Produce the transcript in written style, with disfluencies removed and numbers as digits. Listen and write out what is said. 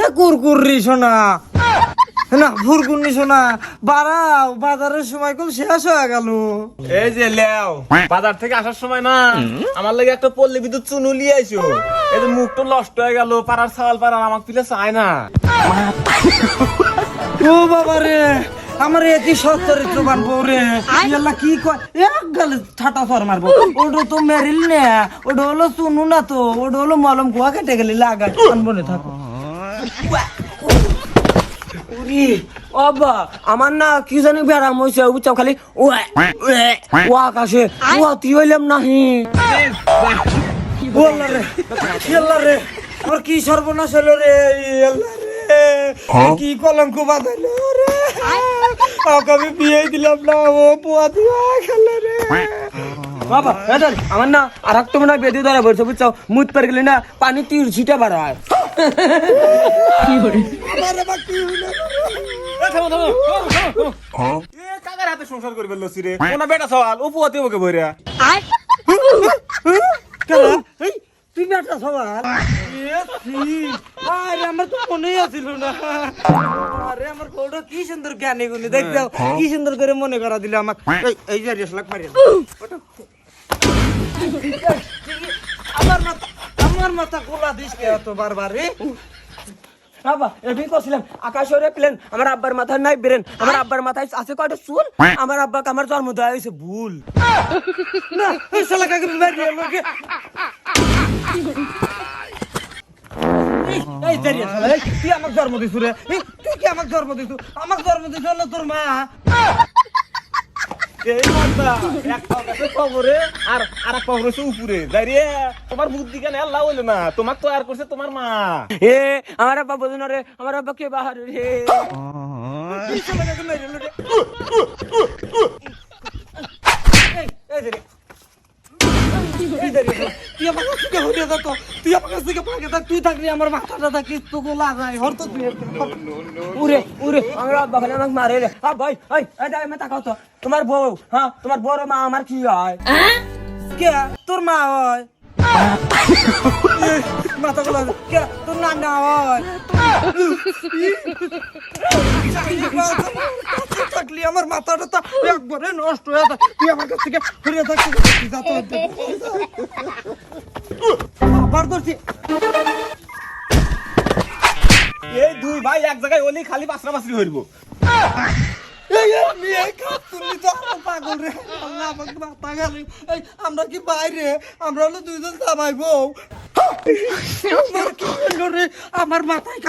এ কুরকুরি শোনা না ফুরকুনি শোনা বাড়াও, বাজারের সময় কল শেষ হয়ে গেল। এই যে লেও বাজার থেকে আসার সময় না আমার লাগে একটা পল্লী বিদ্যুৎ চুনু লিয়ে আইছো। এই যে মুখটা নষ্ট হয়ে গেল, পাড়ার ছাল পাড়ার আমাকে পিলে চায় না। ও বাবা রে, আমার এটি সচ্চরিত্রবান বউ রে, ইয়াল্লা কি কয় এক গালে ছাটা ফর মারবো। ওটা তো মেরিল নে, ওটা হলো চুনু না তো, ওটা হলো মলম কুয়া কেটে গেলে লাগাই আনবনে থাকো। আব্বা আমার না কি জানি ব্যারাম হয়েছে, বুঝছাও খালি ও আকাশে ও তুই হইলাম নাহি। বললা রে ইয়াল্লা রে, আমার কি সর্বনাশ হলো রে, ইয়াল্লা রে কি কলঙ্ক বাঁধাইলো রে। আমি বিয়ে দিলাম না, ও পুয়া দিয়া খেলে রে। বাবা আমার না আর একটা মনে হয় বেদি ধরা পড়ছে, বুঝছো মুত পার গেলে না পানি তীর ছিটা বাড়ায়। কাকার হাতে সংসার করবে লসি রে, কোনা বেটা সওয়াল উপহাতে ওকে বইরা। তুই বেটা সবার আরে আমার তো মনেই আসিল না। আরে আমার বউটা কি সুন্দর জ্ঞানী গুলি দেখতে কি সুন্দর করে মনে করা দিল আমাকে। এই যে 40 লাখ মারি আমার মাথা গোলা দিস কে এত বারবার রে। বাবা এমনি করছিলাম আকাশের প্লেন, আমার আব্বার মাথায় নাই বেরেন, আমার আব্বার মাথায় আছে কয়টা চুল, আমার আব্বাকে আমার জন্ম দেওয়া হয়েছে ভুল। না এই শালা কাকে মারি আমাকে। এই দাঁড়িয়ে শালা, তুই আমাকে জন্ম দিছু রে, তুই কি আমাকে জন্ম দিছু? আমাকে জন্ম দিছ হলো তোর মা। এই মাথা এক পাও কাছে কবরে আর আরেক পাও রয়েছে উপরে দাঁড়িয়ে। তোমার বুদ্ধি কেন আল্লাহ হইলো না, তোমার তৈরি করছে তোমার মা। এ আমার আব্বা বোঝো না রে, আমার আব্বা কে বাহার রে। এই শালা কাকে মারি রে। তুই আমার কাছ থেকে হরিয়ে যা তো, তুই আমার কাছ থেকে ভাগে থাক, তুই থাকলে আমার মাথাটা থাকি তোকে লাগাই হর তো তুই। উরে উরে আমার আব্বা খালি আমাকে মারে রে। ভাই এই আমি তাকাও তো, তোমার বউ হ্যাঁ তোমার বড় মা আমার কি হয়? কে তোর মা হয়? মাথা গুলো কে তোর নানা হয়? থাকলি আমার মাথাটা তো একবারে নষ্ট হয়ে যায়। তুই আমার কাছ থেকে ফিরে থাকতে আবার ধরছি। এই দুই ভাই এক জায়গায় ওলি খালি পাঁচরা পাঁচরি হইব। আমরা কি বাইরে, আমরা হলো দুইজন জামাই বউ। আমার মাথায়